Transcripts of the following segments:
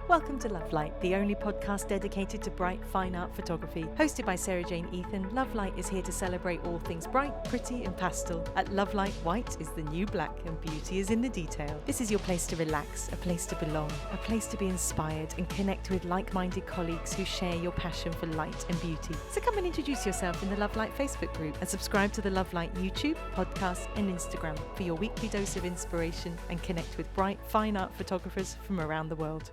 Welcome to Love Light, the only podcast dedicated to bright, fine art photography. Hosted by Sarah Jane Ethan, Love Light is here to celebrate all things bright, pretty and pastel. At Love Light, white is the new black and beauty is in the detail. This is your place to relax, a place to belong, a place to be inspired and connect with like-minded colleagues who share your passion for light and beauty. So come and introduce yourself in the Love Light Facebook group and subscribe to the Love Light YouTube, podcast and Instagram for your weekly dose of inspiration and connect with bright, fine art photographers from around the world.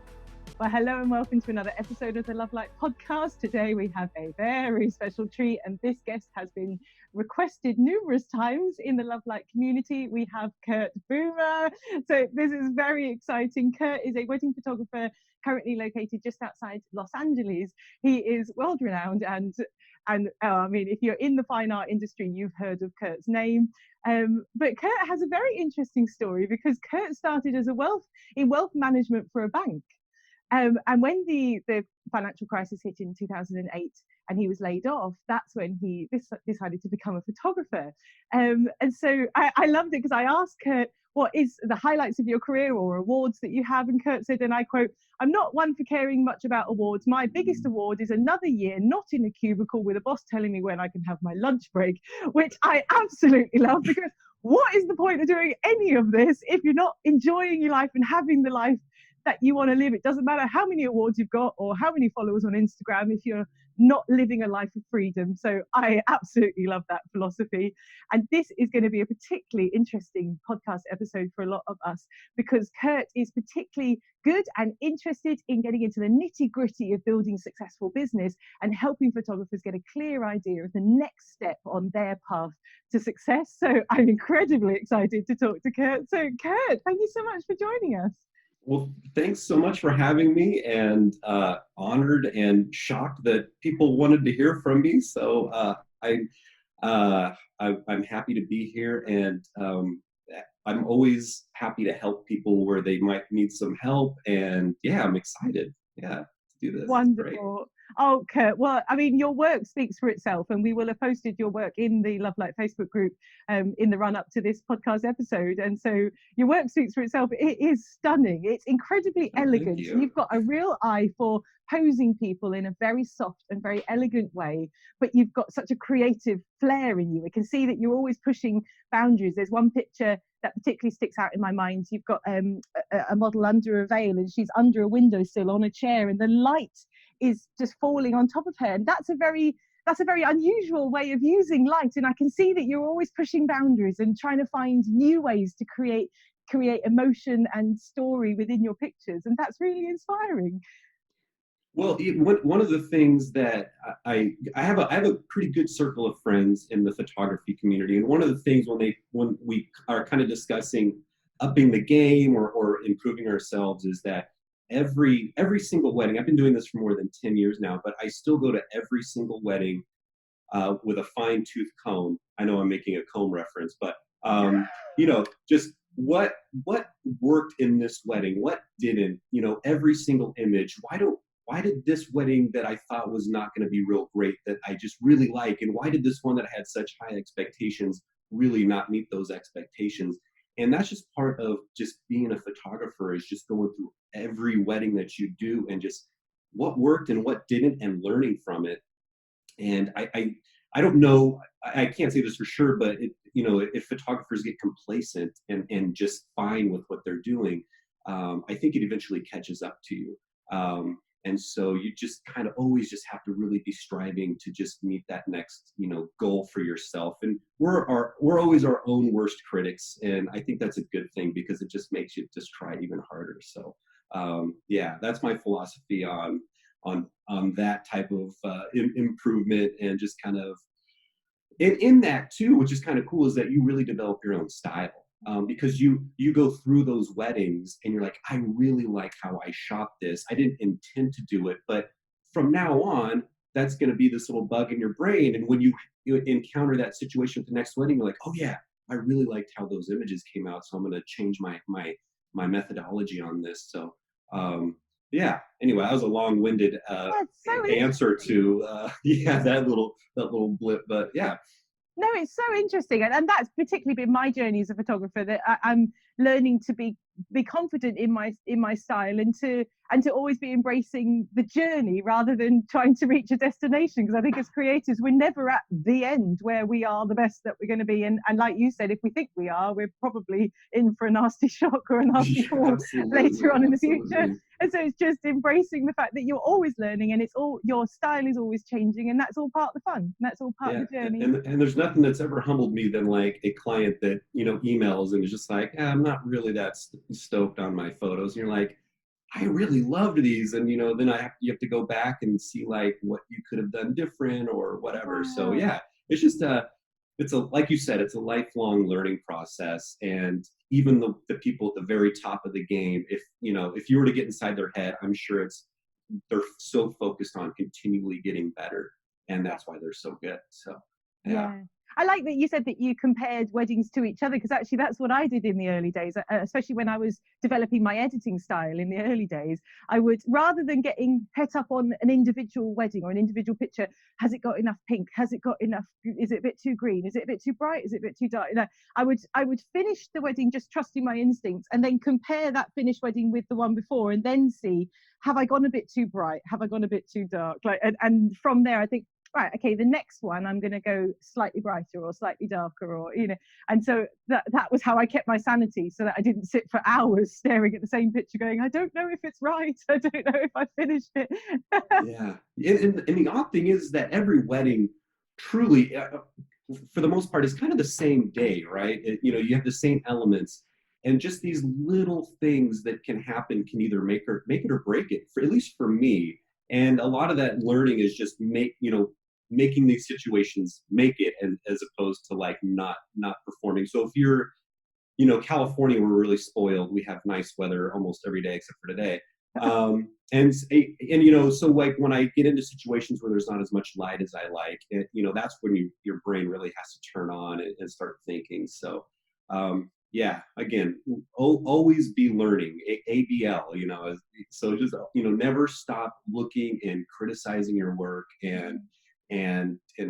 Well, hello and welcome to another episode of the Love Light podcast. Today we have a very special treat, and this guest has been requested numerous times in the Love Light community. We have Kurt Boomer. So this is very exciting. Kurt is a wedding photographer currently located just outside Los Angeles. He is world renowned and I mean, if you're in the fine art industry, you've heard of Kurt's name. But Kurt has a very interesting story because Kurt started as in wealth management for a bank. And when the financial crisis hit in 2008 and he was laid off, that's when he decided to become a photographer. And so I loved it because I asked Kurt, what is the highlights of your career or awards that you have? And Kurt said, and I quote, "I'm not one for caring much about awards. My biggest award is another year not in a cubicle with a boss telling me when I can have my lunch break," which I absolutely love, because what is the point of doing any of this if you're not enjoying your life and having the life that you want to live? It doesn't matter how many awards you've got or how many followers on Instagram if you're not living a life of freedom. So I absolutely love that philosophy. And this is going to be a particularly interesting podcast episode for a lot of us because Kurt is particularly good and interested in getting into the nitty-gritty of building successful business and helping photographers get a clear idea of the next step on their path to success. So I'm incredibly excited to talk to Kurt. So Kurt, thank you so much for joining us. Well, thanks so much for having me, and honored and shocked that people wanted to hear from me. So I'm happy to be here, and I'm always happy to help people where they might need some help. And yeah, I'm excited. Yeah, to do this. Wonderful. Oh, Kurt, well, I mean, your work speaks for itself, and we will have posted your work in the Love Light Facebook group in the run up to this podcast episode. And so your work speaks for itself. It is stunning. It's incredibly elegant. You've got a real eye for posing people in a very soft and very elegant way, but you've got such a creative flair in you. I can see that you're always pushing boundaries. There's one picture that particularly sticks out in my mind. You've got a model under a veil, and she's under a windowsill on a chair, and the light is just falling on top of her. And that's a very unusual way of using light. And I can see that you're always pushing boundaries and trying to find new ways to create emotion and story within your pictures. And that's really inspiring. Well, one of the things that I have a pretty good circle of friends in the photography community, and one of the things when we are kind of discussing upping the game or improving ourselves is that every single wedding, I've been doing this for more than 10 years now, but I still go to every single wedding with a fine-tooth comb. I know I'm making a comb reference, but just what worked in this wedding, what didn't, every single image. Why did this wedding that I thought was not going to be real great that I just really like, and why did this one that I had such high expectations really not meet those expectations? And that's just part of just being a photographer, is just going through every wedding that you do and just what worked and what didn't and learning from it. And I don't know, I can't say this for sure, but if photographers get complacent and just fine with what they're doing, I think it eventually catches up to you. And so you just kind of always just have to really be striving to just meet that next, goal for yourself. And we're always our own worst critics. And I think that's a good thing because it just makes you just try even harder. So yeah, that's my philosophy on that type of improvement, and just kind of in that too, which is kind of cool, is that you really develop your own style. Because you go through those weddings and you're like, I really like how I shot this. I didn't intend to do it, but from now on, that's going to be this little bug in your brain. And when you encounter that situation at the next wedding, you're like, oh yeah, I really liked how those images came out, so I'm going to change my methodology on this. So yeah. Anyway, that was a long-winded answer to that little blip, but yeah. No, it's so interesting. And that's particularly been my journey as a photographer, that I'm learning to be be confident in my style, and to always be embracing the journey rather than trying to reach a destination. Because I think as creatives, we're never at the end where we are the best that we're going to be. And like you said, if we think we are, we're probably in for a nasty shock or a nasty Yeah, fall later on in the future. absolutely. And so it's just embracing the fact that you're always learning, and it's all, your style is always changing, and that's all part of the fun. That's all part Yeah, of the journey. and there's nothing that's ever humbled me than like a client that emails and is just like, I'm not really that stoked on my photos. And you're like, I really loved these, and then you have to go back and see like what you could have done different or whatever. So Wow. yeah, it's just it's a, like you said, it's a lifelong learning process. And even the people at the very top of the game, if you were to get inside their head, I'm sure they're so focused on continually getting better, and that's why they're so good. So yeah. Yeah. I like that you said that you compared weddings to each other, because actually that's what I did in the early days, especially when I was developing my editing style in the early days. I would, rather than getting het up on an individual wedding or an individual picture, has it got enough pink? Has it got enough? Is it a bit too green? Is it a bit too bright? Is it a bit too dark? I would finish the wedding just trusting my instincts, and then compare that finished wedding with the one before, and then see, have I gone a bit too bright? Have I gone a bit too dark? Like, and from there, I think, right, okay, the next one I'm going to go slightly brighter or slightly darker, or and so that was how I kept my sanity, so that I didn't sit for hours staring at the same picture going, I don't know if it's right, I don't know if I finished it. Yeah, and the odd thing is that every wedding truly, for the most part, is kind of the same day, right? You have the same elements, and just these little things that can happen can either make it or break it. For at least for me, and a lot of that learning is just making these situations make it, and as opposed to like not performing. So if you're California, we're really spoiled. We have nice weather almost every day except for today. And so like when I get into situations where there's not as much light as I like, that's when your brain really has to turn on and start thinking. So yeah, again, always be learning. ABL, so just never stop looking and criticizing your work, and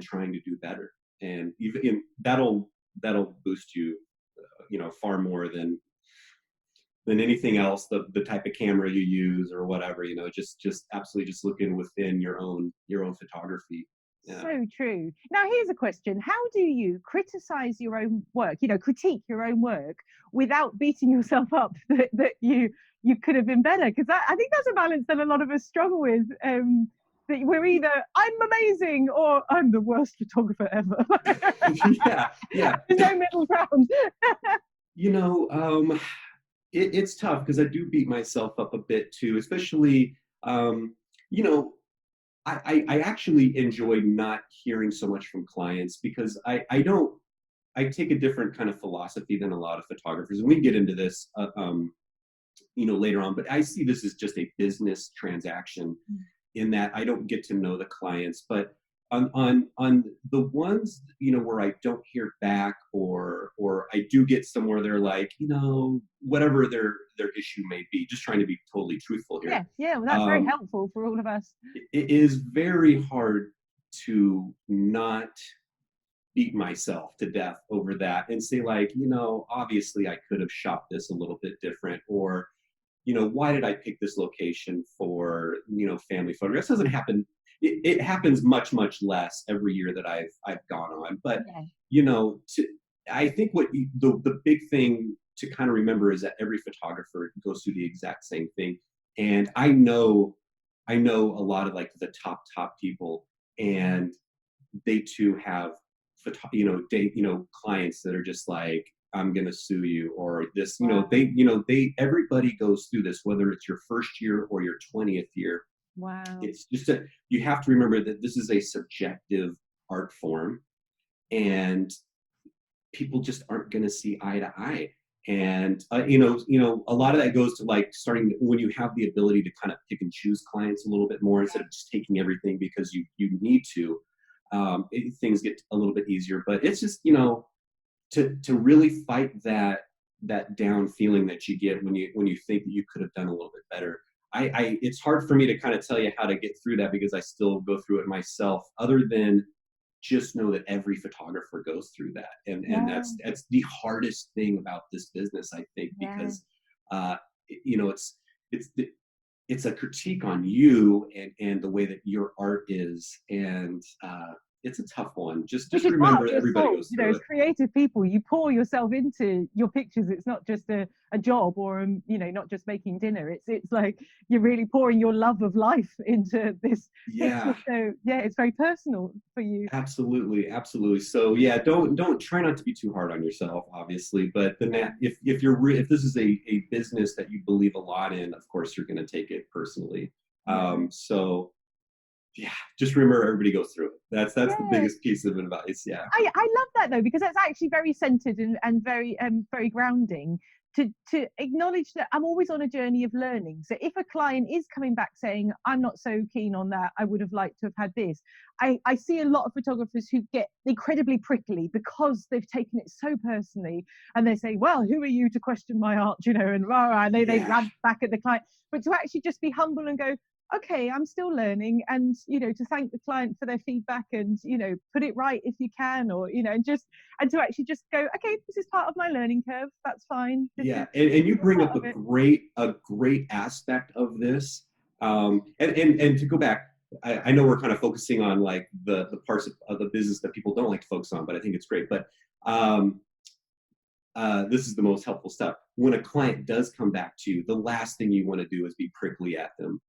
trying to do better, and even that'll boost you, far more than anything else, the type of camera you use or whatever. Just absolutely just looking within your own photography. Yeah. So true. Now here's a question: how do you criticize your own work, critique your own work, without beating yourself up that you could have been better? Because I think that's a balance that a lot of us struggle with. That we're either, I'm amazing, or I'm the worst photographer ever. Yeah. There's no middle ground. It's tough because I do beat myself up a bit too, especially, I actually enjoy not hearing so much from clients, because I take a different kind of philosophy than a lot of photographers, and we can get into this, later on. But I see this as just a business transaction, in that I don't get to know the clients. But on the ones where I don't hear back, or I do get somewhere they're like, whatever their issue may be, just trying to be totally truthful here. Yeah, well, that's very helpful for all of us. It is very hard to not beat myself to death over that and say like, obviously I could have shot this a little bit different, or why did I pick this location for family photographs? Doesn't happen. It happens much less every year that I've gone on. But I think the big thing to kind of remember is that every photographer goes through the exact same thing. And I know a lot of like the top people, and they too have clients that are just like, I'm gonna sue you, or this. Wow. Everybody goes through this, whether it's your first year or your 20th year. Wow. It's just you have to remember that this is a subjective art form, and people just aren't going to see eye to eye. And a lot of that goes to like starting when you have the ability to kind of pick and choose clients a little bit more, instead of just taking everything because you need to. Things get a little bit easier, but it's just to really fight that down feeling that you get when you think that you could have done a little bit better. It's hard for me to kind of tell you how to get through that, because I still go through it myself, other than just know that every photographer goes through that. And that's the hardest thing about this business, I think, because you know, it's it's a critique on you and the way that your art is, and it's a tough one. Which Just is part remember of that your everybody soul. goes You know, through as it. creative people, you pour yourself into your pictures. It's not just a job or you know, not just making dinner. It's like you're really pouring your love of life into this picture. Yeah, So yeah, it's very personal for you. absolutely, absolutely. So yeah, don't try not to be too hard on yourself, obviously. But if this is a business that you believe a lot in, of course you're going to take it personally. Yeah. So yeah, just remember everybody goes through it. That's the Yeah. biggest piece of advice. Yeah, I love that though, because that's actually very centered and very very grounding to acknowledge that I'm always on a journey of learning. So if a client is coming back saying, I'm not so keen on that, I would have liked to have had this, I see a lot of photographers who get incredibly prickly because they've taken it so personally, and they say, well, who are you to question my art, you know, and rah, rah, they yeah, rant back at the client. But to actually just be humble and go, okay, I'm still learning, and you know, to thank the client for their feedback, and you know, put it right if you can, or you know, and to actually just go, okay, this is part of my learning curve, that's fine, this yeah. is And you bring part up of it. a great aspect of this. And to go back, I know we're kind of focusing on like the parts of the business that people don't like to focus on, but I think it's great. But um, this is the most helpful stuff. When a client does come back to you, the last thing you want to do is be prickly at them.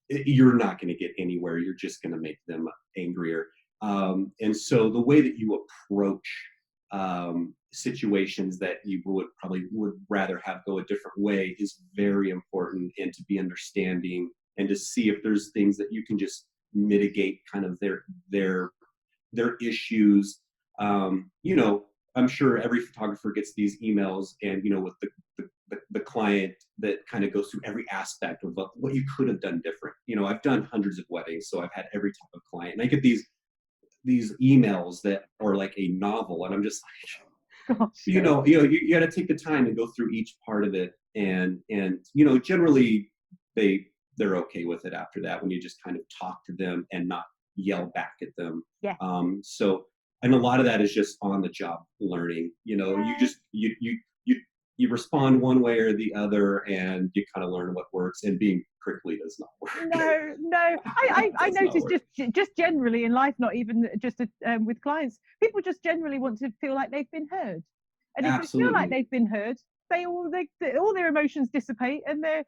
You're not going to get anywhere. You're just going to make them angrier. And so the way that you approach situations that you would rather have go a different way is very important, and to be understanding and to see if there's things that you can just mitigate kind of their issues. You know, I'm sure every photographer gets these emails, and you know, with the client that kind of goes through every aspect of what you could have done different. You know, I've done hundreds of weddings, so I've had every type of client, and I get these emails that are like a novel, and I'm just like, Gosh, you got to take the time and go through each part of it, and you know, generally they're okay with it after that when you just kind of talk to them and not yell back at them. yeah, So, and a lot of that is just on the job learning. You know, you yeah. just you respond one way or the other, and you kind of learn what works. And being prickly does not work. No, I Does not noticed work. just generally in life, not even just with clients, people just generally want to feel like they've been heard, and if they feel like Absolutely. they've been heard, all their emotions dissipate, and they're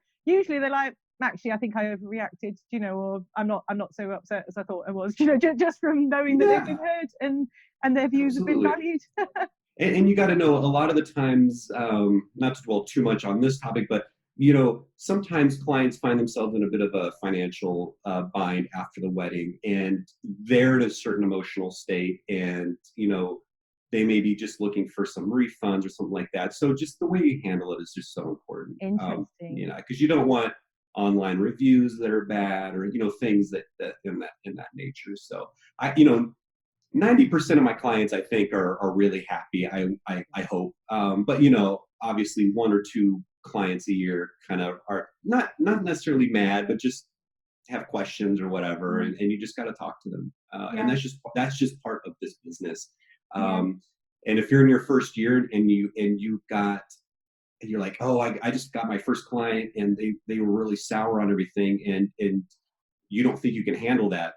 like, actually, I think I overreacted, you know, or I'm not so upset as I thought I was, you know, just from knowing that they've been Yeah, heard and their views have been absolutely. valued. And you got to know a lot of the times, not to dwell too much on this topic, but you know, sometimes clients find themselves in a bit of a financial bind after the wedding, and they're in a certain emotional state, and you know, they may be just looking for some refunds or something like that. So just the way you handle it is just so important. You Interesting. know, because you don't want online reviews that are bad, or you know, things that in that nature. So you know, 90% of my clients I think are really happy. I hope. But you know, obviously one or two clients a year kind of are not necessarily mad, but just have questions or whatever, Mm, and you just got to talk to them. And yeah, that's just part of this business. yeah. And if you're in your first year and you're like, oh, I just got my first client and they were really sour on everything, and you don't think you can handle that,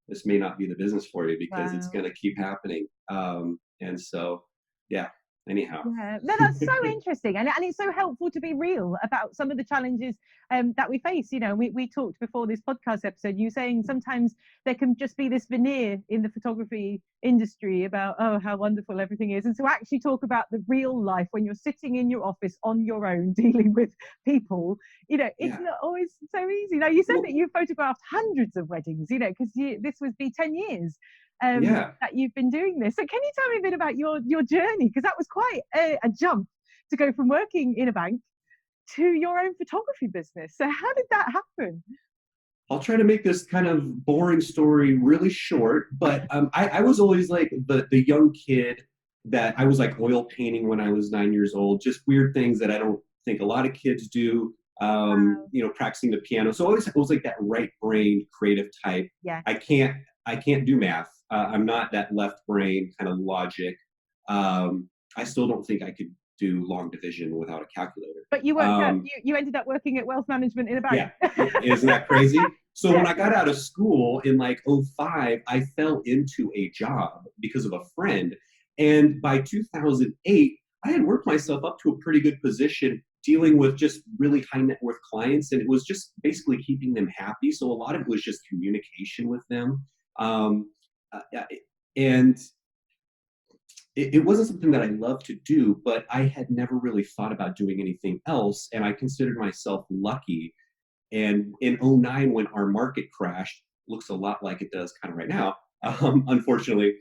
this may not be the business for you, because it's Wow. going to keep happening. And so, yeah, anyhow. Yeah, no, that's so interesting, and it's so helpful to be real about some of the challenges that we face. You know, we talked before this podcast episode. You saying sometimes there can just be this veneer in the photography industry about, oh, how wonderful everything is, and to actually talk about the real life when you're sitting in your office on your own dealing with people. You know, it's Yeah. not always so easy. Now, you said that Well, you photographed hundreds of weddings. You know, because this would be 10 years yeah. that you've been doing this. So can you tell me a bit about your journey? Because that was quite a jump to go from working in a bank to your own photography business. So how did that happen? I'll try to make this kind of boring story really short, but I was always like the young kid that I was like oil painting when I was 9 years old, just weird things that I don't think a lot of kids do. Wow. You know, practicing the piano. So always it was like that right brain creative type. Yeah. I can't I can't do math. I'm not that left brain kind of logic. I still don't think I could do long division without a calculator. But you worked out, you ended up working at wealth management in a bank. Yeah, isn't that crazy? So Yeah. when I got out of school in like '05, I fell into a job because of a friend. And by 2008, I had worked myself up to a pretty good position dealing with just really high net worth clients. And it was just basically keeping them happy. So a lot of it was just communication with them. And it wasn't something that I loved to do, but I had never really thought about doing anything else. And I considered myself lucky. And in '09, when our market crashed, looks a lot like it does kind of right now, unfortunately,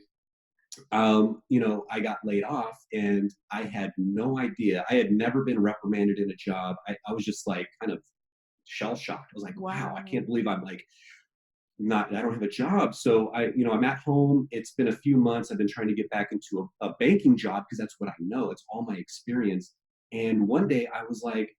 I got laid off and I had no idea. I had never been reprimanded in a job. I was just like kind of shell shocked. I was like, wow, I can't believe I'm like I don't have a job. So I'm at home. It's been a few months. I've been trying to get back into a banking job because that's what I know. It's all my experience. And one day I was like,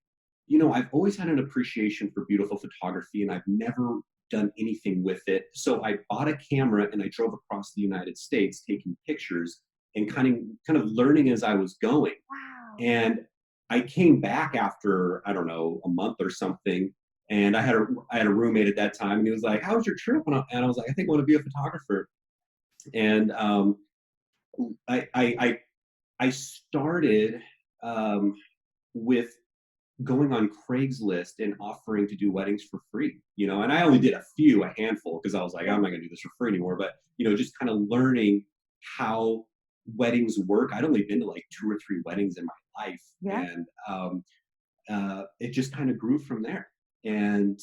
I've always had an appreciation for beautiful photography and I've never done anything with it. So I bought a camera and I drove across the United States taking pictures and kind of learning as I was going. Wow. And I came back after, I don't know, a month or something. And I had a roommate at that time and he was like, how was your trip? And I was like, I think I want to be a photographer. And I started with going on Craigslist and offering to do weddings for free, and I only did a handful because I was like, I'm not gonna do this for free anymore. But, just kind of learning how weddings work. I'd only been to like 2 or 3 weddings in my life. Yeah. And it just kind of grew from there. And,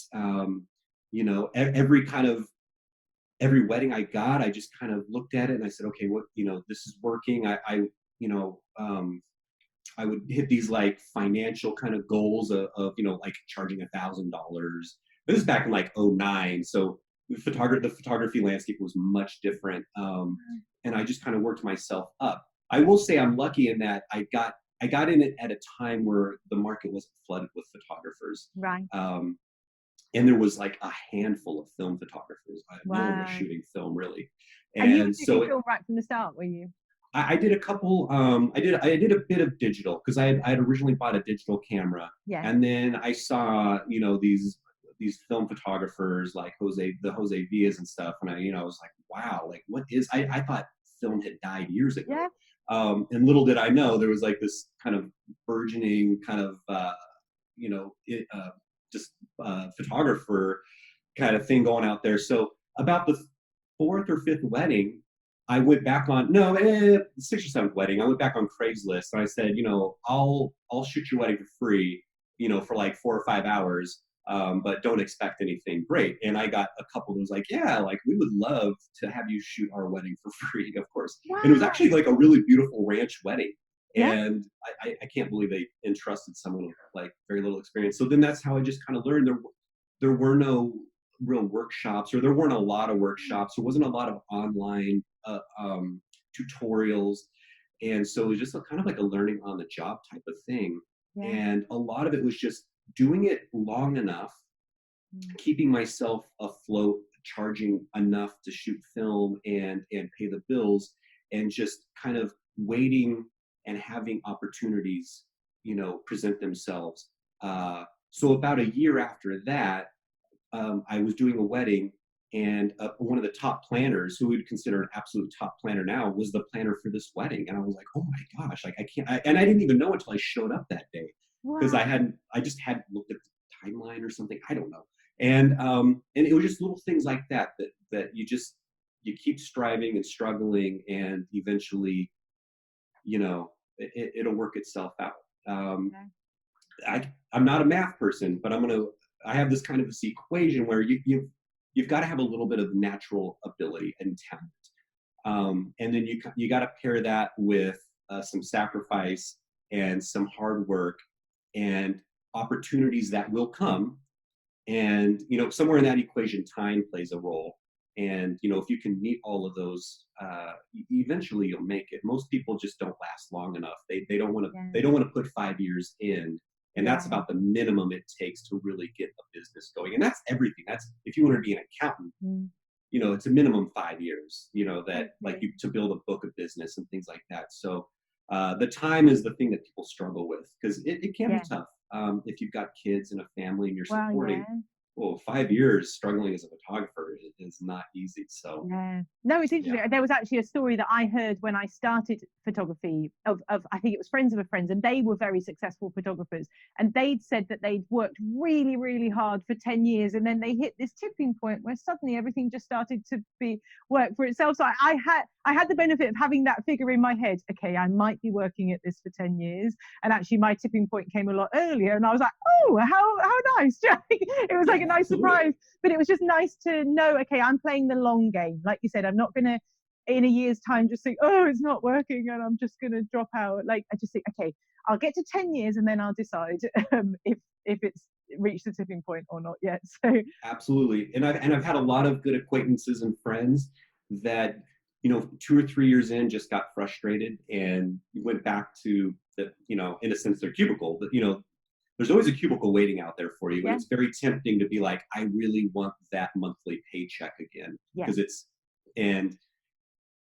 every wedding I got, I just kind of looked at it and I said, okay, this is working. I would hit these like financial kind of goals of like charging $1,000. This is back in like '09, so the photography landscape was much different, and I just kind of worked myself up. I will say I'm lucky in that I got in it at a time where the market wasn't flooded with photographers, Right. And there was like a handful of film photographers. No one was Wow. shooting film really, And you were and shooting so film right from the start, were you? I did a couple. I did a bit of digital because I had originally bought a digital camera, Yeah. and then I saw these film photographers like Jose Villas and stuff, and I was like, wow, like what is? I thought film had died years ago. Yeah. And little did I know there was like this kind of burgeoning kind of photographer kind of thing going out there. So about the 4th or 5th wedding, I went back on 6th or 7th wedding. I went back on Craigslist and I said, I'll shoot your wedding for free, for like 4 or 5 hours, but don't expect anything great. And I got a couple that was like, yeah, like we would love to have you shoot our wedding for free, of course. Wow. And it was actually like a really beautiful ranch wedding. Yeah. And I can't believe they entrusted someone with like very little experience. So then that's how I just kind of learned. There were no real workshops, or there weren't a lot of workshops. There wasn't a lot of online tutorials. And so it was just kind of like a learning on the job type of thing. Yeah. And a lot of it was just doing it long enough, keeping myself afloat, charging enough to shoot film and pay the bills, and just kind of waiting and having opportunities, present themselves. So about a year after that, I was doing a wedding, and one of the top planners, who we'd consider an absolute top planner now, was the planner for this wedding. And I was like, oh my gosh, like I can't, and I didn't even know until I showed up that day, because Wow. I just hadn't looked at the timeline or something. I don't know. And it was just little things like that you keep striving and struggling, and eventually, it'll work itself out. I'm not a math person, but I have this kind of this equation where you've got to have a little bit of natural ability and talent, and then you got to pair that with some sacrifice and some hard work and opportunities that will come. And somewhere in that equation, time plays a role. And if you can meet all of those, eventually you'll make it. Most people just don't last long enough. They don't want to they don't want to put 5 years in. And that's about the minimum it takes to really get a business going. And that's everything. That's if you want to be an accountant, it's a minimum 5 years, that like to build a book of business and things like that. So The time is the thing that people struggle with, because it can Yeah. be tough. If you've got kids and a family and you're Well, supporting, yeah. well, 5 years struggling as a photographer is not easy. So Yeah. No, it's yeah. interesting. There was actually a story that I heard when I started photography of I think it was friends of a friends, and they were very successful photographers. And they'd said that they'd worked really, really hard for 10 years, and then they hit this tipping point where suddenly everything just started to be work for itself. So I had the benefit of having that figure in my head. Okay, I might be working at this for 10 years. And actually my tipping point came a lot earlier. And I was like, oh, how nice. It was like Yeah, a nice absolutely. surprise. But it was just nice to know, okay, I'm playing the long game. Like you said, I'm not going to, in a year's time, just think, oh, it's not working and I'm just going to drop out. Like, I just think, okay, I'll get to 10 years and then I'll decide if it's reached the tipping point or not yet. So, Absolutely. And I've had a lot of good acquaintances and friends that, 2 or 3 years in, just got frustrated and went back to the, in a sense, their cubicle. But, there's always a cubicle waiting out there for you. And yeah, it's very tempting to be like, I really want that monthly paycheck again. yeah, Because and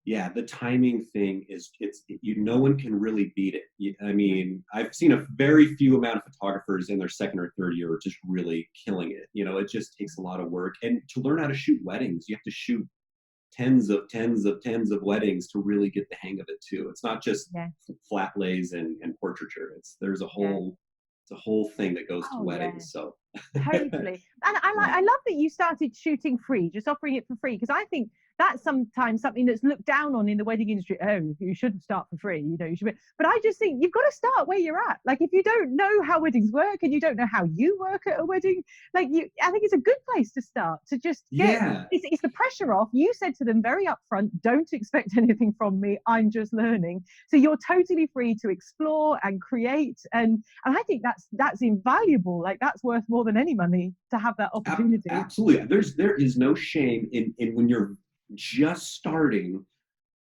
yeah, the timing thing no one can really beat it. I mean, I've seen a very few amount of photographers in their second or third year just really killing it. It just takes a lot of work. And to learn how to shoot weddings, you have to shoot tens of weddings to really get the hang of it too. It's not just yeah, flat lays and portraiture. There's a yeah. whole thing that goes to Oh, yeah. weddings. So Totally. And yeah. I love that you started shooting free, just offering it for free, because I think that's sometimes something that's looked down on in the wedding industry. Oh, you shouldn't start for free, you should be. But I just think you've got to start where you're at. Like, if you don't know how weddings work and you don't know how you work at a wedding, I think it's a good place to start, to just get Yeah. it's the pressure off. You said to them very upfront, don't expect anything from me. I'm just learning. So you're totally free to explore and create. And I think that's invaluable. Like, that's worth more than any money to have that opportunity. Absolutely. There is no shame in when you're just starting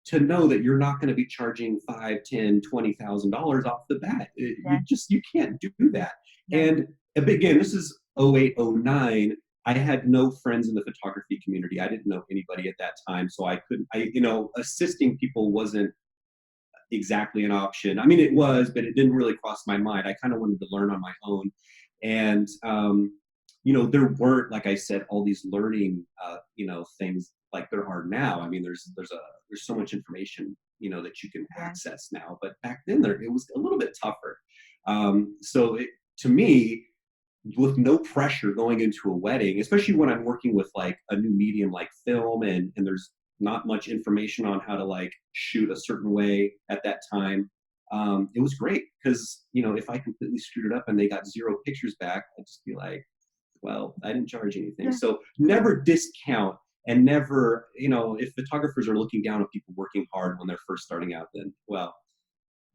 to know that you're not going to be charging $5, $10, $20,000 off the bat. Yeah, You can't do that. no, And again, this is 08, 09. I had no friends in the photography community. I didn't know anybody at that time. So I couldn't, assisting people wasn't exactly an option. I mean, it was, but it didn't really cross my mind. I kind of wanted to learn on my own. And, there weren't, like I said, all these learning, things like there are now. I mean, there's so much information, that you can yeah, access now, but back then it was a little bit tougher. To me, with no pressure going into a wedding, especially when I'm working with like a new medium like film, and there's not much information on how to like shoot a certain way at that time. It was great because, if I completely screwed it up and they got 0 pictures back, I'd just be like, well, I didn't charge anything. yeah, So never discount, and never, if photographers are looking down on people working hard when they're first starting out, then, well,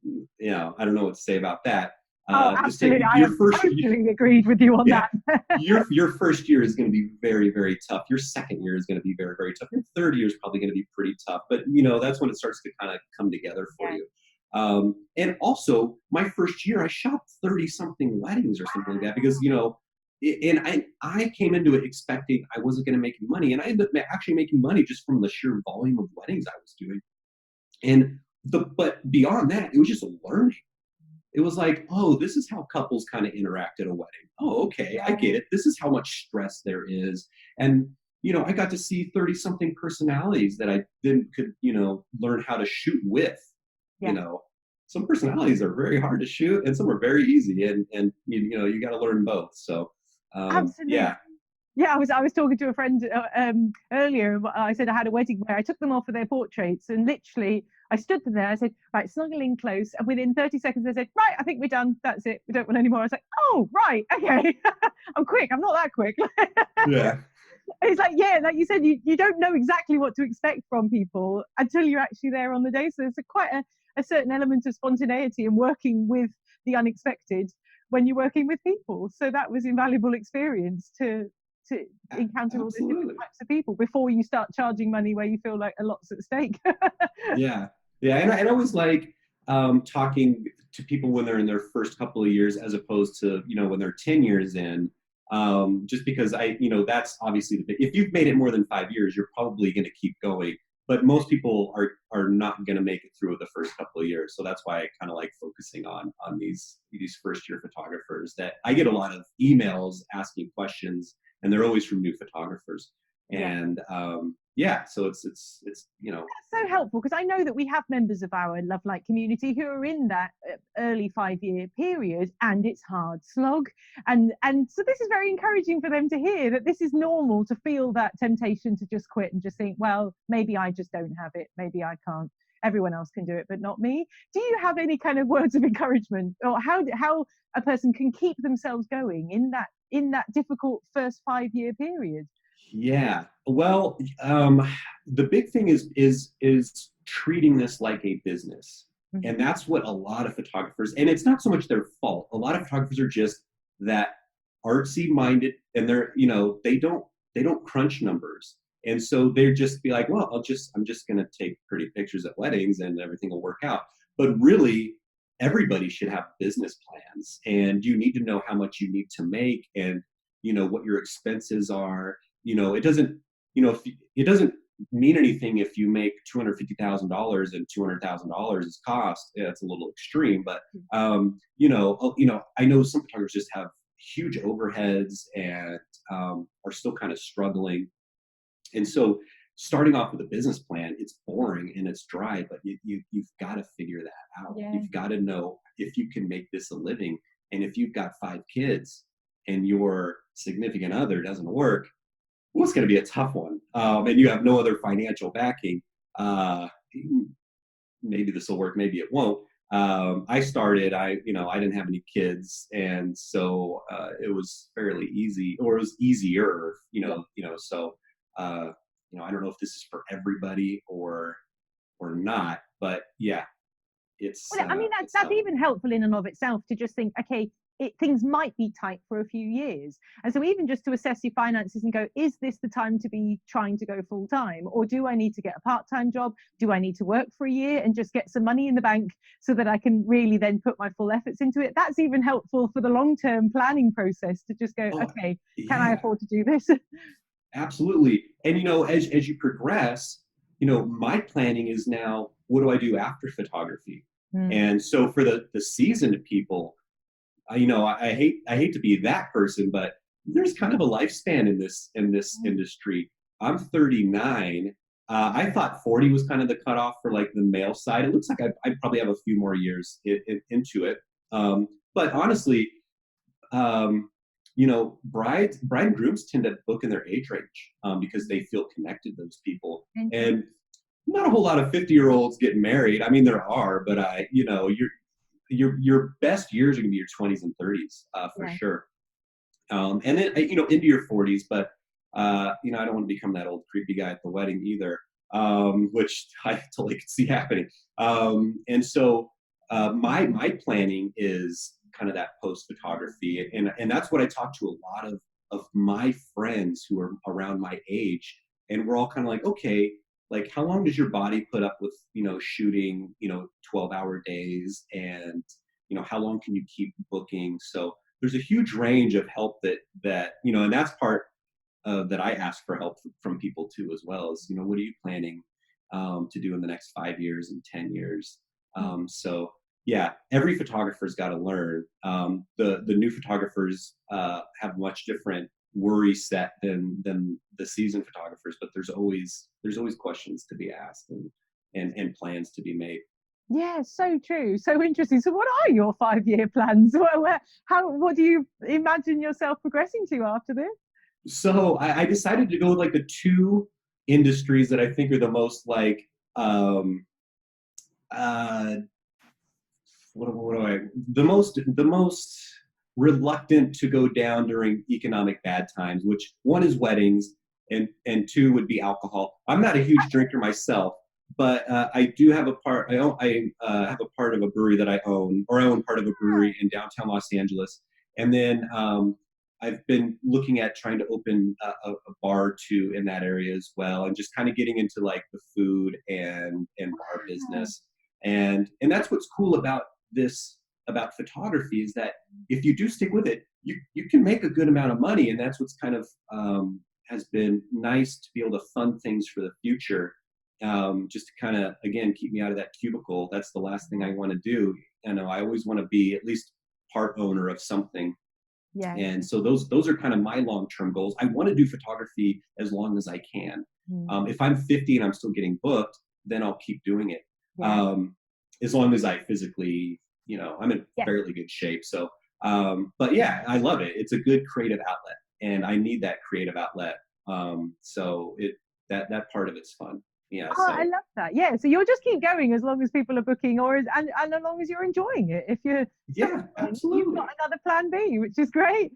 I don't know what to say about that. oh, Just take absolutely. I your have first, totally agreed with you on yeah, that. your first year is going to be very, very tough. Your second year is going to be very, very tough. Your third year is probably going to be pretty tough. But that's when it starts to kind of come together for Yeah. you. And also, my first year, I shot 30 something weddings or something like that because and I came into it expecting I wasn't going to make any money, and I ended up actually making money just from the sheer volume of weddings I was doing. But beyond that, it was just a learning. It was like, oh, this is how couples kind of interact at a wedding. Oh, okay, I Yeah. get it. This is how much stress there is. And, I got to see 30 something personalities that I then could, learn how to shoot with. Yeah. Some personalities are very hard to shoot and some are very easy. And you got to learn both. So, Absolutely. yeah. Yeah, I was talking to a friend earlier. I said I had a wedding where I took them off for their portraits, and literally I stood them there. I said, right, snuggling close, and within 30 seconds they said, right, I think we're done. That's it. We don't want any more. I was like, oh, right, okay. I'm quick. I'm not that quick. Yeah. It's like, yeah, like you said, you don't know exactly what to expect from people until you're actually there on the day. So there's quite a certain element of spontaneity and working with the unexpected when you're working with people. So that was invaluable experience to encounter all the Absolutely. different types of people before you start charging money where you feel like a lot's at stake. Yeah. Yeah. And I always like talking to people when they're in their first couple of years as opposed to, when they're 10 years in. Just because that's obviously if you've made it more than 5 years, you're probably going to keep going. but most people are not going to make it through the first couple of years. So that's why I kind of like focusing on these first year photographers. That I get a lot of emails asking questions, and they're always from new photographers. Yeah. And yeah, so it's That's so helpful, because I know that we have members of our Love Light community who are in that early 5-year period, and it's hard slog. And so this is very encouraging for them to hear that this is normal, to feel that temptation to just quit and just think, well, maybe I just don't have it. Maybe I can't. Everyone else can do it, but not me. Do you have any kind of words of encouragement, or how a person can keep themselves going in that difficult first 5-year period? Yeah. Well, the big thing is treating this like a business. Mm-hmm. And that's what a lot of photographers, and it's not so much their fault. A lot of photographers are just that artsy minded, and they don't crunch numbers. And so they're just be like, well, I'm just going to take pretty pictures at weddings and everything will work out. But really, everybody should have business plans, and you need to know how much you need to make, and what your expenses are. It doesn't, it doesn't mean anything if you make $250,000 and $200,000 is cost. Yeah, it's a little extreme, but I know some photographers just have huge overheads and are still kind of struggling. And so starting off with a business plan, it's boring and it's dry, but you've got to figure that out. Yeah. You've got to know if you can make this a living. And if you've got 5 kids and your significant other doesn't work, well, it's going to be a tough one. And you have no other financial backing. Maybe this will work, maybe it won't. I started, I didn't have any kids. And so it was fairly easy, or it was easier, so I don't know if this is for everybody or not, but yeah, it's. Well, I mean, that's even helpful in and of itself, to just think, okay, things might be tight for a few years. And so even just to assess your finances and go, is this the time to be trying to go full time? Or do I need to get a part-time job? Do I need to work for a year and just get some money in the bank so that I can really then put my full efforts into it? That's even helpful for the long-term planning process, to just go, okay, can I afford to do this? Absolutely. And, as you progress, my planning is now, what do I do after photography? And so for the seasoned people, I hate to be that person, but there's kind of a lifespan in this industry. I'm 39. I thought 40 was kind of the cutoff for like the male side. It looks like I probably have a few more years into it. But honestly, bride and grooms tend to book in their age range because they feel connected to those people. And not a whole lot of 50-year-olds getting married. I mean, there are, but your best years are going to be your 20s and 30s for sure. And then, into your 40s, but, I don't want to become that old creepy guy at the wedding either, which I totally could see happening. And so my planning is kind of that post photography. And that's what I talk to a lot of my friends who are around my age. And we're all kind of like, okay, like, how long does your body put up with, shooting, 12-hour days, and, how long can you keep booking? So there's a huge range of help that, and that's part that I ask for help from people too, as well as, what are you planning to do in the next 5 years and 10 years? So yeah, every photographer's got to learn. The new photographers have much different worry set than the seasoned photographers, but there's always questions to be asked and plans to be made. Yeah, so true, so interesting. So what are your 5-year plans? What do you imagine yourself progressing to after this? So I decided to go with like the 2 industries that I think are the most like the most reluctant to go down during economic bad times, which one is weddings and 2 would be alcohol. I'm not a huge drinker myself, but I do have a part. I have a part of a brewery that I own, or I own part of a brewery in downtown Los Angeles. And then I've been looking at trying to open a bar too in that area as well, and just kind of getting into like the food and bar business. And that's what's cool about photography, is that if you do stick with it, you can make a good amount of money. And that's what's kind of has been nice, to be able to fund things for the future. just to kind of, again, keep me out of that cubicle. That's the last thing I want to do. I always want to be at least part owner of something. Yeah. And so those are kind of my long-term goals. I want to do photography as long as I can. If I'm 50 and I'm still getting booked, then I'll keep doing it. Yeah. As long as I physically, I'm in fairly good shape. So, but yeah, I love it. It's a good creative outlet, and I need that creative outlet. So that part of it's fun. Yeah. Oh, So I love that. Yeah. So you'll just keep going as long as people are booking, and as long as you're enjoying it. If you're yeah, struggling, you've absolutely. got another plan B, which is great.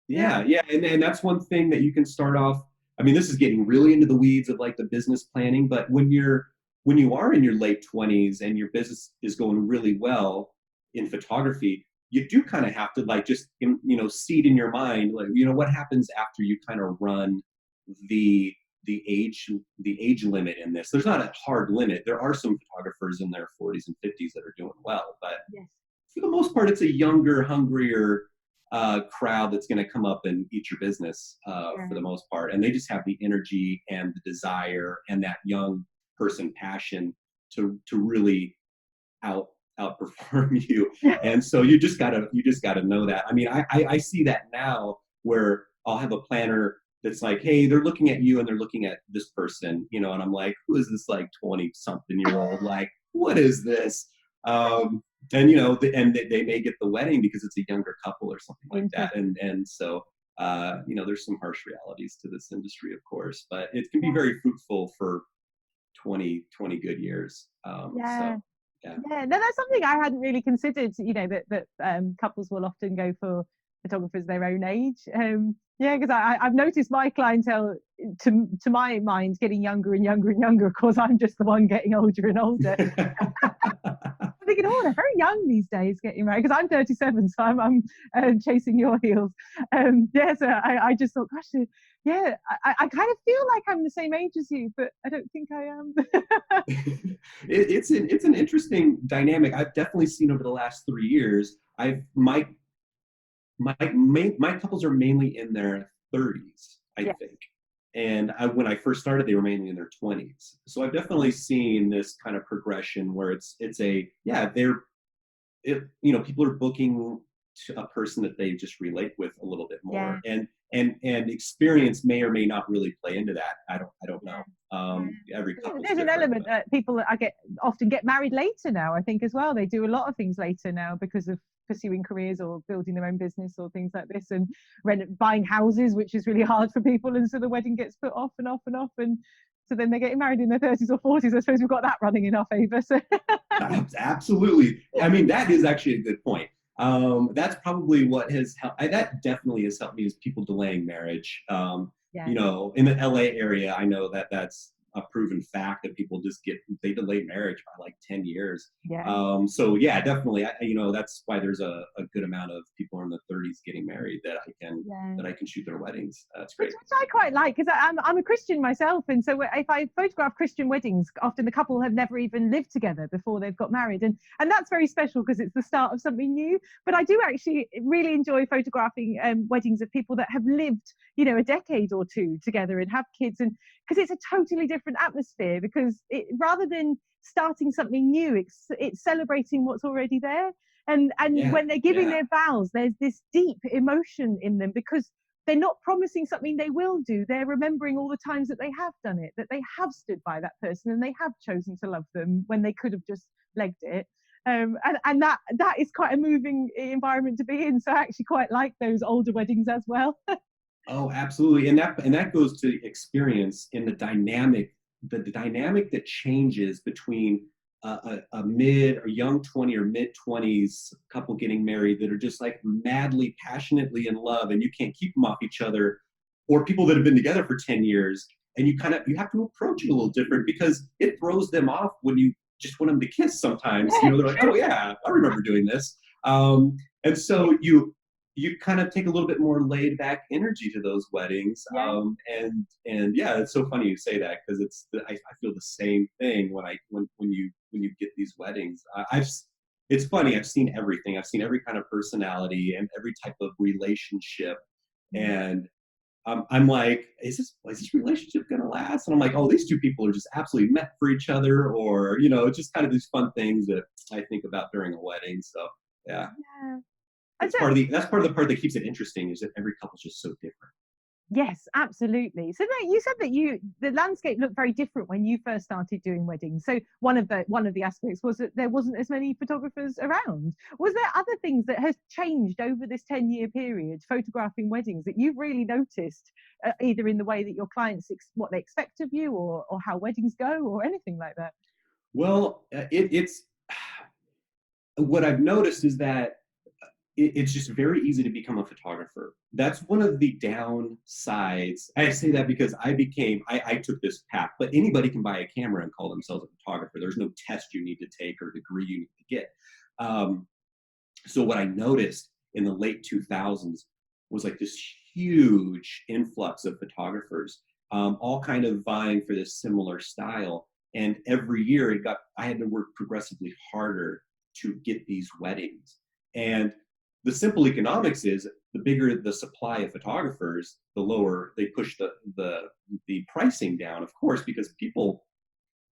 Yeah. And that's one thing that you can start off. I mean, this is getting really into the weeds of like the business planning, but when you are in your late 20s and your business is going really well in photography, you do kind of have to like just seed in your mind, like, what happens after you kind of run the the age limit in this. There's not a hard limit. There are some photographers in their 40s and 50s that are doing well, but Yes. for the most part, it's a younger, hungrier crowd that's going to come up and eat your business for the most part. And they just have the energy and the desire and that young person passion to really outperform you. And so you just gotta know that. I mean, I see that now where I'll have a planner that's like, hey, they're looking at you and they're looking at this person, and I'm like, who is this like 20 something year old? Like, what is this? And they may get the wedding because it's a younger couple or something like that. And so there's some harsh realities to this industry, of course, but it can be very fruitful for 20 good years. So yeah. Yeah, no, that's something I hadn't really considered. That couples will often go for photographers their own age. Yeah, because I've noticed my clientele, to my mind, getting younger and younger and younger. Of course, I'm just the one getting older and older. I'm thinking, oh, they're very young these days getting married. Because I'm 37, so I'm chasing your heels. So I just thought, gosh, yeah, I kind of feel like I'm the same age as you, but I don't think I am. It's an interesting dynamic. I've definitely seen over the last 3 years. My couples are mainly in their 30s, I think. And when I first started, they were mainly in their 20s. So I've definitely seen this kind of progression where people are booking to a person that they just relate with a little bit more, and experience may or may not really play into that. I don't know. Every couple's There's an element that people often get married later now, I think, as well. They do a lot of things later now because of pursuing careers or building their own business or things like this, and buying houses, which is really hard for people, and so the wedding gets put off and off and off, and so then they're getting married in their 30s or 40s. I suppose we've got that running in our favor. So absolutely. I mean, that is actually a good point. That's probably what has helped. That definitely has helped me, is people delaying marriage. In the LA area, I know that that's a proven fact that people they delay marriage by like 10 years. So yeah, definitely. That's why there's a good amount of people in the 30s getting married that I can shoot their weddings. That's great. Which I quite like, because I'm a Christian myself, and so if I photograph Christian weddings, often the couple have never even lived together before they've got married, and that's very special because it's the start of something new. But I do actually really enjoy photographing weddings of people that have lived, a decade or two together and have kids, and because it's a totally different atmosphere, because rather than starting something new, it's celebrating what's already there. And when they're giving their vows, there's this deep emotion in them, because they're not promising something they will do. They're remembering all the times that they have done it, that they have stood by that person and they have chosen to love them when they could have just legged it. And that is quite a moving environment to be in. So I actually quite like those older weddings as well. Oh, absolutely. And that goes to experience in the dynamic that changes between a mid or young 20 or mid 20s couple getting married that are just like madly, passionately in love, and you can't keep them off each other, or people that have been together for 10 years, and you have to approach it a little different because it throws them off when you just want them to kiss sometimes. They're like, oh yeah, I remember doing this. And so you kind of take a little bit more laid back energy to those weddings. And yeah, it's so funny you say that, because I feel the same thing when you get these weddings. It's funny. I've seen everything. I've seen every kind of personality and every type of relationship. And I'm like, is this relationship gonna last? And I'm like, oh, these two people are just absolutely meant for each other, or just kind of these fun things that I think about during a wedding. So yeah, Yeah. And that's so, part of the part that keeps it interesting is that every couple's just so different. yes, absolutely. So now you said that the landscape looked very different when you first started doing weddings. So one of the aspects was that there wasn't as many photographers around. Was there other things that has changed over this 10-year period photographing weddings that you've really noticed, either in the way that your clients what they expect of you, or how weddings go, or anything like that? Well, it's what I've noticed is that it's just very easy to become a photographer. That's one of the downsides. I say that because I took this path, but anybody can buy a camera and call themselves a photographer. There's no test you need to take or degree you need to get. Um, so what I noticed in the late 2000s was like this huge influx of photographers, all kind of vying for this similar style. And every year I had to work progressively harder to get these weddings. And the simple economics is the bigger the supply of photographers, the lower they push the pricing down, of course, because people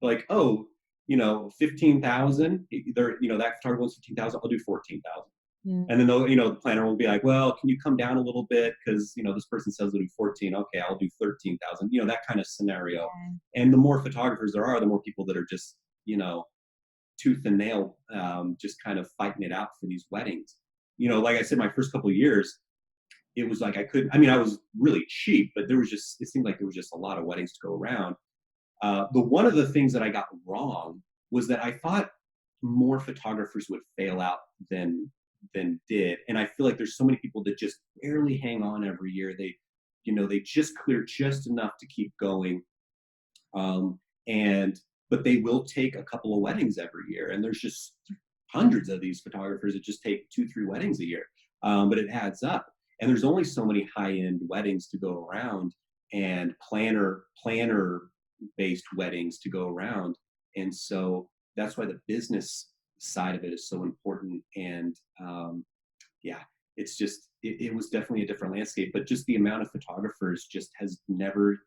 like, oh, 15,000. That photographer wants 15,000. I'll do 14,000. Mm. And then the planner will be like, well, can you come down a little bit because this person says they'll do 14. Okay, I'll do 13,000. That kind of scenario. And the more photographers there are, the more people that are just tooth and nail, just kind of fighting it out for these weddings. Like I said, my first couple of years, it was like I couldn't. I mean, I was really cheap, but it seemed like there was just a lot of weddings to go around. The one of the things that I got wrong was that I thought more photographers would fail out than did, and I feel like there's so many people that just barely hang on every year. They just clear just enough to keep going, um, and but they will take a couple of weddings every year, and there's just hundreds of these photographers that just take 2-3 weddings a year, but it adds up, and there's only so many high-end weddings to go around, and planner based weddings to go around. And so that's why the business side of it is so important. And yeah, it was definitely a different landscape, but just the amount of photographers just has never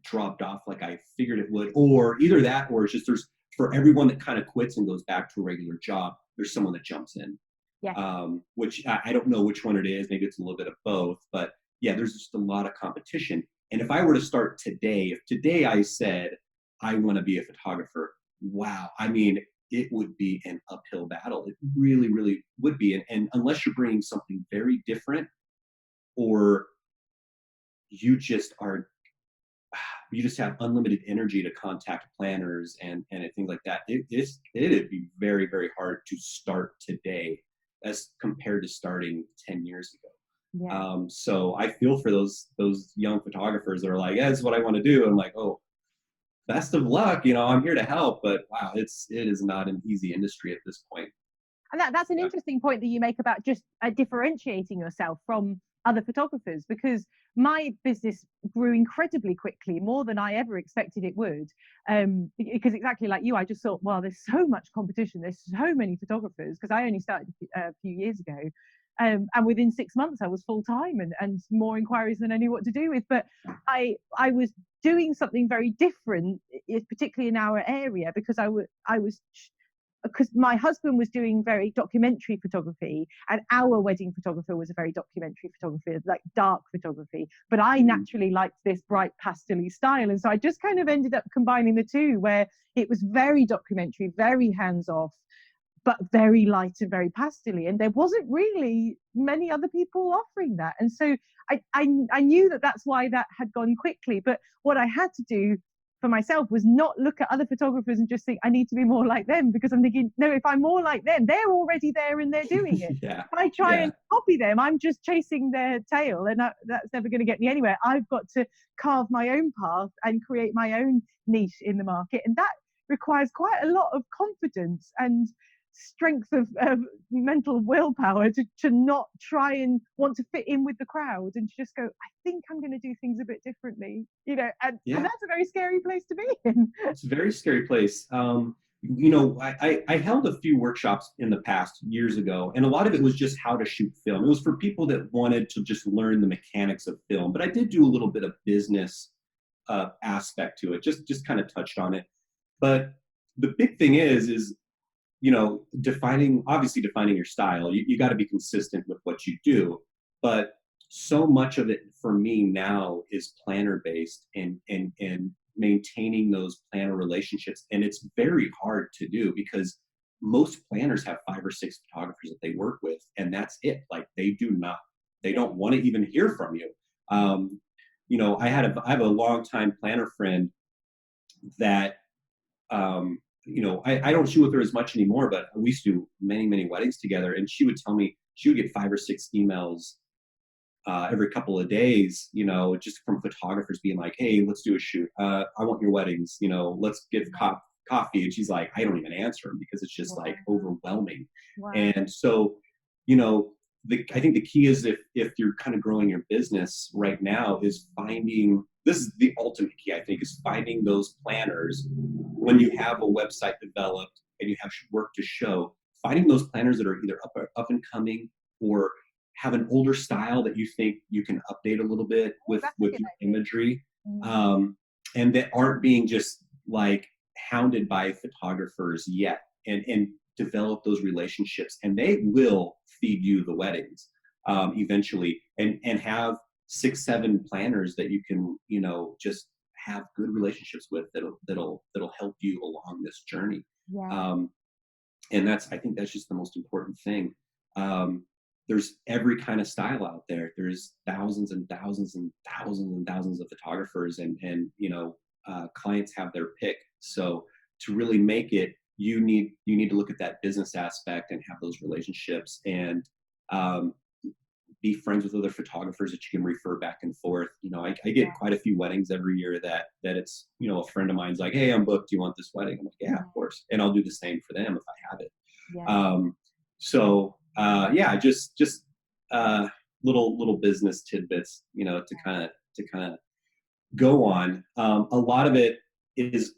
dropped off like I figured it would, or either that, or it's just for everyone that kind of quits and goes back to a regular job, there's someone that jumps in. Yeah. Which I don't know which one it is. Maybe it's a little bit of both, but yeah, there's just a lot of competition. And if I were to start today, if today I said I want to be a photographer, wow, I mean, it would be an uphill battle. It really, really would be. And unless you're bringing something very different, or you just are, you just have unlimited energy to contact planners and things like that, it'd be very, very hard to start today as compared to starting 10 years ago. Yeah. So I feel for those young photographers that are like, yeah, this is what I want to do. I'm like, oh, best of luck. I'm here to help, but wow, it is not an easy industry at this point. And that's an Yeah. interesting point that you make about just differentiating yourself from other photographers, because my business grew incredibly quickly, more than I ever expected it would. Because exactly like you, I just thought, well, there's so much competition, there's so many photographers, because I only started a few years ago. And within 6 months, I was full time, and more inquiries than I knew what to do with. But I was doing something very different, particularly in our area, because I was because my husband was doing very documentary photography, and our wedding photographer was a very documentary photographer, like dark photography. But I naturally liked this bright pastel style. And so I just kind of ended up combining the two, where it was very documentary, very hands off, but very light and very pastel-y. And there wasn't really many other people offering that. And so I knew that that's why that had gone quickly. But what I had to do for myself was not look at other photographers and just think I need to be more like them, because I'm thinking, no, if I'm more like them, they're already there and they're doing it. Yeah. If I try Yeah. and copy them, I'm just chasing their tail, and that's never going to get me anywhere. I've got to carve my own path and create my own niche in the market, and that requires quite a lot of confidence and strength of mental willpower to not try and want to fit in with the crowd, and to just go, I think I'm going to do things a bit differently, and Yeah. that's a very scary place to be in. It's a very scary place. I held a few workshops in the past years ago, and a lot of it was just how to shoot film. It was for people that wanted to just learn the mechanics of film, but I did do a little bit of business aspect to it, just kind of touched on it. But the big thing is defining your style. You got to be consistent with what you do, but so much of it for me now is planner based and maintaining those planner relationships. And it's very hard to do because most planners have 5 or 6 photographers that they work with, and that's it. Like they don't want to even hear from you. I have a longtime planner friend that I don't shoot with her as much anymore, but we used to do many, many weddings together. And she would tell me she would get 5 or 6 emails every couple of days, just from photographers being like, hey, let's do a shoot. I want your weddings, let's get coffee. And she's like, I don't even answer them because it's just like overwhelming. Wow. And so, I think the key is if you're kind of growing your business right now is this is the ultimate key, I think, is finding those planners when you have a website developed and you have work to show, finding those planners that are either up and coming or have an older style that you think you can update a little bit with your imagery, and that aren't being just like hounded by photographers yet, and develop those relationships, and they will feed you the weddings eventually, and have 6, 7 planners that you can just have good relationships with that'll help you along this journey. And I think that's just the most important thing. There's every kind of style out there. There's thousands and thousands and thousands and thousands of photographers, and clients have their pick. So to really make it, you need to look at that business aspect and have those relationships, and be friends with other photographers that you can refer back and forth. I get quite a few weddings every year that it's, a friend of mine's like, hey, I'm booked. Do you want this wedding? I'm like, yeah, of course. And I'll do the same for them if I have it. Just little business tidbits, to kind of go on. A lot of it is,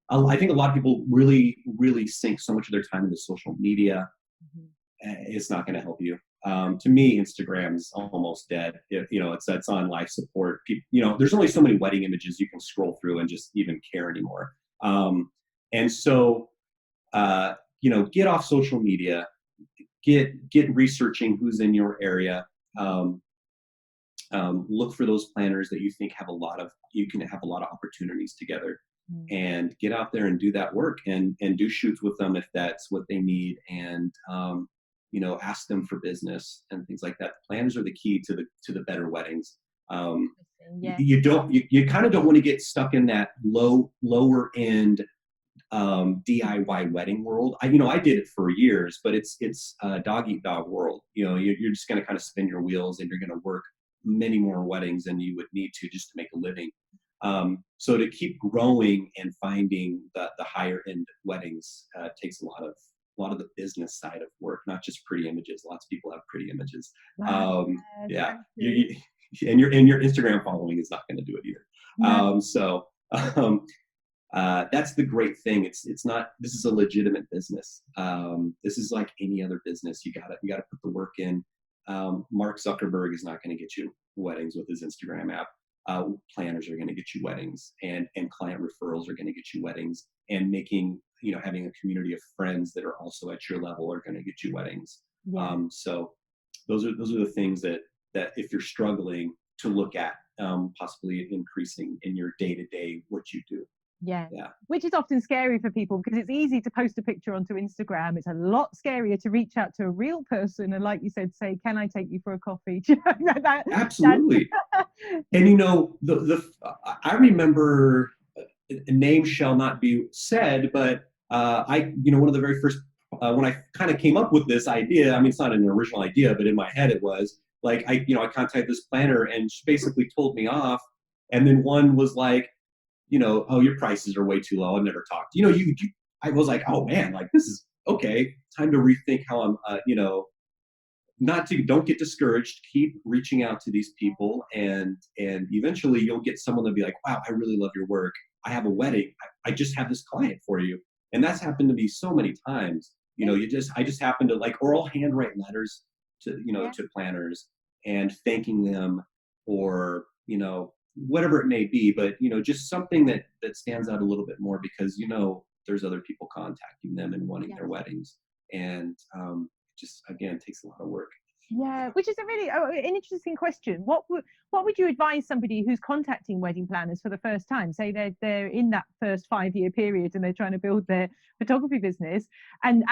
I think a lot of people really, really sink so much of their time into social media. It's not going to help you. To me, Instagram's almost dead. It's on life support. There's only so many wedding images you can scroll through and just even care anymore. And so, get off social media, get researching who's in your area. Look for those planners that you think you can have a lot of opportunities together, and get out there and do that work, and do shoots with them if that's what they need, and ask them for business and things like that. Planners are the key to the better weddings. You kind of don't want to get stuck in that lower end DIY wedding world. I did it for years, but it's a dog eat dog world. You're just going to kind of spin your wheels, and you're going to work many more weddings than you would need to just to make a living. So to keep growing and finding the higher end weddings takes a lot of the business side of work, not just pretty images. Lots of people have pretty images. And your Instagram following is not going to do it either. That's the great thing. It's not. This is a legitimate business. This is like any other business. You gotta put the work in. Mark Zuckerberg is not going to get you weddings with his Instagram app. Planners are going to get you weddings, and client referrals are going to get you weddings, and having a community of friends that are also at your level are going to get you weddings. So those are the things that if you're struggling, to look at, possibly increasing in your day-to-day what you do. Yeah. Which is often scary for people, because it's easy to post a picture onto Instagram. It's a lot scarier to reach out to a real person and, like you said, say, can I take you for a coffee? Absolutely. And I remember, name shall not be said, but one of the very first, when I kind of came up with this idea, I mean, it's not an original idea, but in my head it was like, I contacted this planner, and she basically told me off. And then one was like, oh, your prices are way too low. I've never talked. I was like, oh man, like, this is okay. Time to rethink how I'm, don't get discouraged. Keep reaching out to these people, and eventually you'll get someone that'll be like, wow, I really love your work. I have a wedding. I just have this client for you. And that's happened to me so many times. I just happen to like, or I'll handwrite letters to, to planners and thanking them, or, whatever it may be, but, just something that stands out a little bit more because, there's other people contacting them and wanting their weddings. And just, again, takes a lot of work. Yeah, which is a really an interesting question. What would you advise somebody who's contacting wedding planners for the first time? Say they're in that first 5-year period and they're trying to build their photography business, and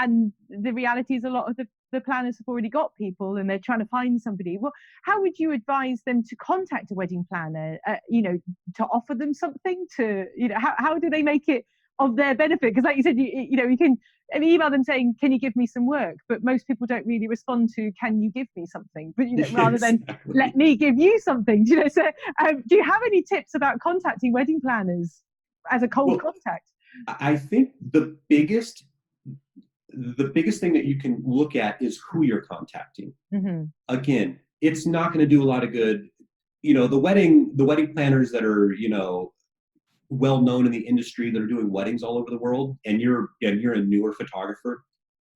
the reality is a lot of the planners have already got people and they're trying to find somebody. Well, how would you advise them to contact a wedding planner? To offer them something, to how do they make it of their benefit? Because like you said, you can email them saying, can you give me some work? But most people don't really respond to, can you give me something? But rather than let me give you something. So do you have any tips about contacting wedding planners as a cold contact? I think the biggest thing that you can look at is who you're contacting. Mm-hmm. Again, it's not going to do a lot of good. The wedding planners that are, well known in the industry, that are doing weddings all over the world, and you're a newer photographer,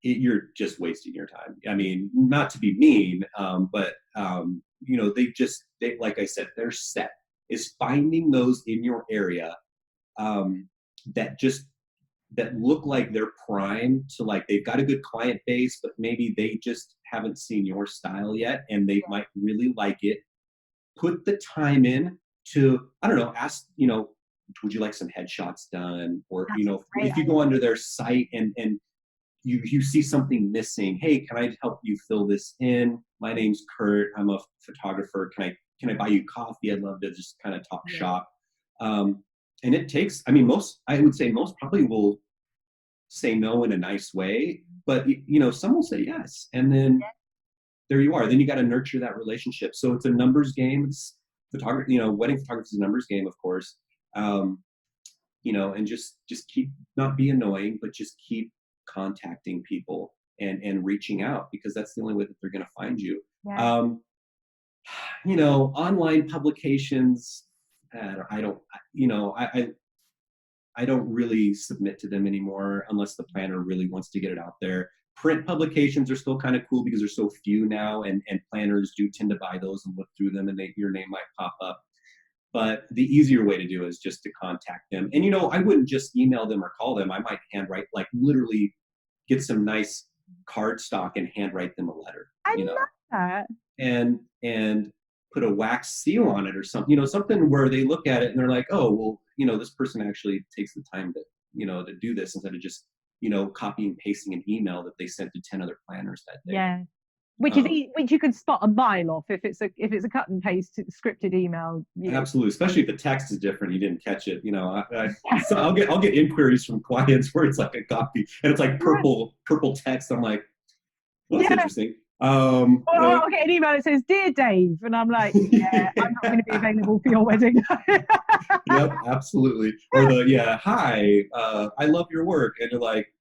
you're just wasting your time. I mean, not to be mean, but they like I said, their set is finding those in your area that look like they're primed to, like, they've got a good client base, but maybe they just haven't seen your style yet and they might really like it. Put the time in to, I don't know, ask, would you like some headshots done? Or, if you go onto their site and you see something missing, hey, can I help you fill this in? My name's Kurt. I'm a photographer. Can I buy you coffee? I'd love to just kind of talk shop. And it takes, I would say most probably will say no in a nice way, but some will say yes. And then there you are. Then you got to nurture that relationship. So it's a numbers game. It's photography, wedding photography is a numbers game, of course. And just keep, not be annoying, but just keep contacting people and reaching out, because that's the only way that they're going to find you. Yeah. Online publications, I don't really submit to them anymore unless the planner really wants to get it out there. Print publications are still kind of cool because there's so few now, and planners do tend to buy those and look through them, and your name might pop up. But the easier way to do it is just to contact them. And, I wouldn't just email them or call them. I might handwrite, like literally get some nice cardstock and handwrite them a letter. I love that. And put a wax seal on it or something, something where they look at it and they're like, oh, well, this person actually takes the time to do this, instead of just, copy and pasting an email that they sent to 10 other planners that day. Yeah. Which you can spot a mile off if it's a cut and paste scripted email. Absolutely, especially if the text is different, you didn't catch it. So I'll get inquiries from clients where it's like a copy and it's like purple text. I'm like, well, that's interesting. I'll get an email that says, "Dear Dave," and I'm like, "Yeah, I'm not going to be available for your wedding." Yep, absolutely. Or hi, I love your work, and you're like,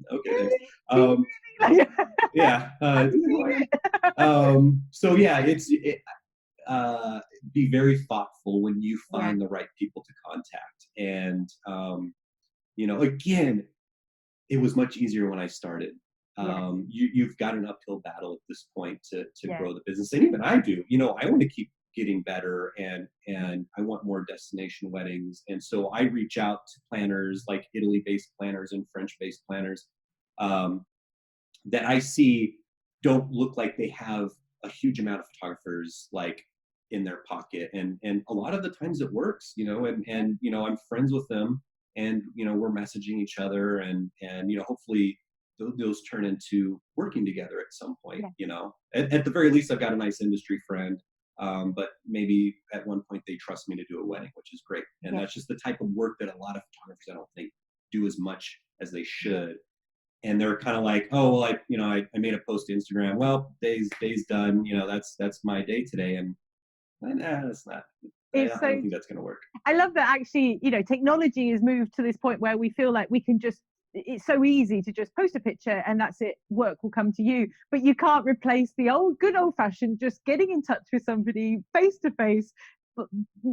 okay. Yeah. So yeah, be very thoughtful when you find the right people to contact. And, again, it was much easier when I started. You've got an uphill battle at this point to grow the business. And even I do, I want to keep getting better, and I want more destination weddings. And so I reach out to planners like Italy-based planners and French-based planners, that I see don't look like they have a huge amount of photographers like in their pocket. And a lot of the times it works, and I'm friends with them, and, we're messaging each other, and hopefully those turn into working together at some point. At the very least, I've got a nice industry friend, but maybe at one point they trust me to do a wedding, which is great. And that's just the type of work that a lot of photographers, I don't think, do as much as they should. And they're kind of like, oh, well, I made a post to Instagram. Well, day's done. That's my day today. And that's not. I don't think that's going to work. I love that actually. Technology has moved to this point where we feel like we can just. It's so easy to just post a picture and that's it. Work will come to you. But you can't replace the good old fashioned just getting in touch with somebody face to face,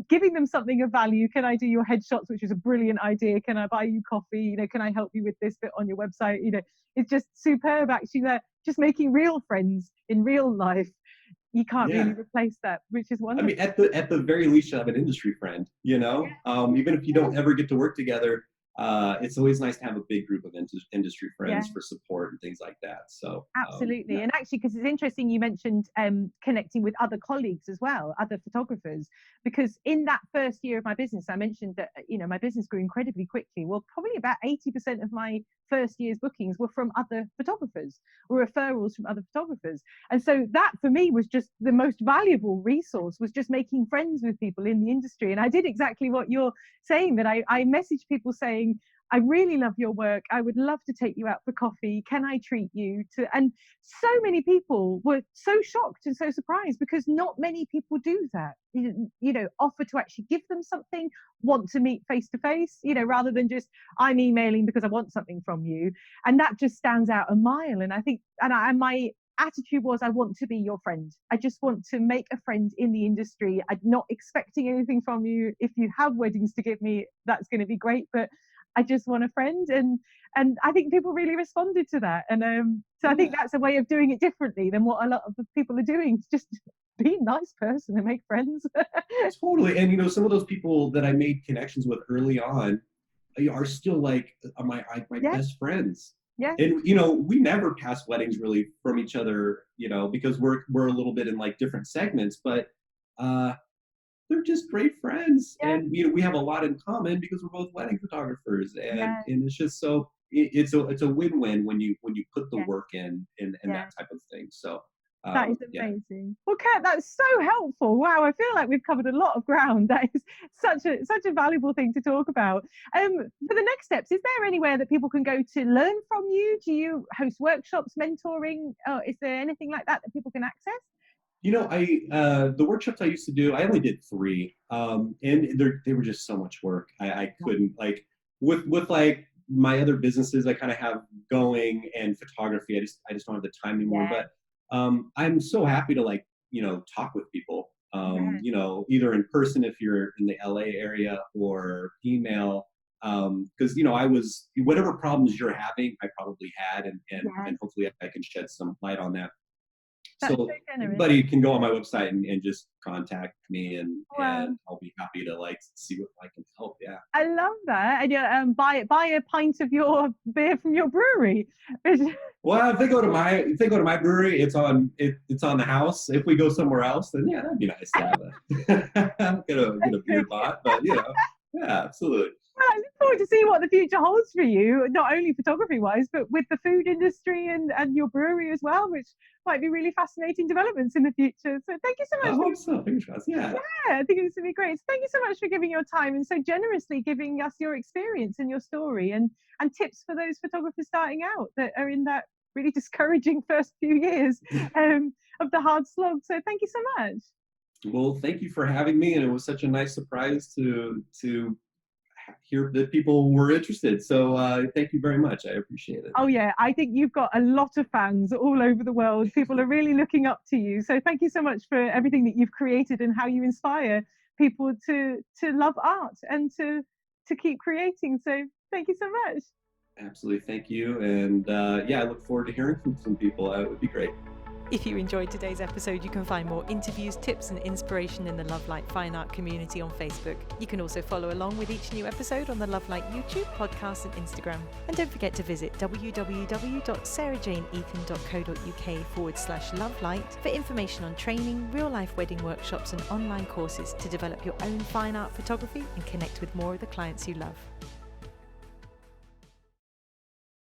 giving them something of value. Can I do your headshots, which is a brilliant idea? Can I buy you coffee? Can I help you with this bit on your website? It's just superb. Actually, they're just making real friends in real life. You can't really replace that, which is wonderful. I mean, at the very least, you have an industry friend, even if you don't ever get to work together. It's always nice to have a big group of industry friends for support and things like that. So absolutely. And actually, because it's interesting, you mentioned connecting with other colleagues as well, other photographers, because in that first year of my business, I mentioned that my business grew incredibly quickly. Well, probably about 80% of my first year's bookings were from other photographers or referrals from other photographers. And so that for me was just the most valuable resource, was just making friends with people in the industry. And I did exactly what you're saying, that I messaged people saying, I really love your work. I would love to take you out for coffee. Can I treat you to? And so many people were so shocked and so surprised, because not many people do that. Offer to actually give them something, want to meet face to face, rather than just I'm emailing because I want something from you. And that just stands out a mile. And I think, and my attitude was, I want to be your friend. I just want to make a friend in the industry. I'm not expecting anything from you. If you have weddings to give me, that's going to be great. But I just want a friend. And I think people really responded to that. And so I think that's a way of doing it differently than what a lot of the people are doing. It's just be a nice person and make friends. Totally. And some of those people that I made connections with early on are still like my best friends. Yeah. And we never pass weddings really from each other, because we're a little bit in like different segments, but they're just great friends. Yeah. And we have a lot in common because we're both wedding photographers, and it's just so it's a win-win when you put the work in that type of thing. So that is amazing. Well, Kurt, that's so helpful. Wow, I feel like we've covered a lot of ground. That is such a valuable thing to talk about. For the next steps, is there anywhere that people can go to learn from you? Do you host workshops, mentoring? Is there anything like that people can access? The workshops I used to do, I only did 3, and they were just so much work. I couldn't, like, with like my other businesses I kind of have going, and photography, I just don't have the time anymore. But I'm so happy to talk with people, either in person if you're in the LA area, or email, because I was, whatever problems you're having, I probably had, and hopefully I can shed some light on that. So anybody can go on my website and just contact me, and I'll be happy to see what I can help. Yeah, I love that. And buy a pint of your beer from your brewery. Well, if they go to my brewery, it's on the house. If we go somewhere else, then that'd be nice to have get a beer bought. But absolutely. Well, I look forward to seeing what the future holds for you, not only photography-wise, but with the food industry and your brewery as well, which might be really fascinating developments in the future. So thank you so much. I hope so. Fingers crossed. Yeah, I think it's going to be great. So thank you so much for giving your time and so generously giving us your experience and your story, and tips for those photographers starting out that are in that really discouraging first few years of the hard slog. So thank you so much. Well, thank you for having me, and it was such a nice surprise to hear that people were interested. So thank you very much. I appreciate it. Oh yeah, I think you've got a lot of fans all over the world. People are really looking up to you. So thank you so much for everything that you've created and how you inspire people to love art and to keep creating. So thank you so much. Absolutely. Thank you. And I look forward to hearing from some people. It would be great. If you enjoyed today's episode, you can find more interviews, tips and inspiration in the Love Light Fine Art community on Facebook. You can also follow along with each new episode on the Love Light YouTube, podcast and Instagram. And don't forget to visit www.sarahjaneethan.co.uk/lovelight for information on training, real-life wedding workshops and online courses to develop your own fine art photography and connect with more of the clients you love.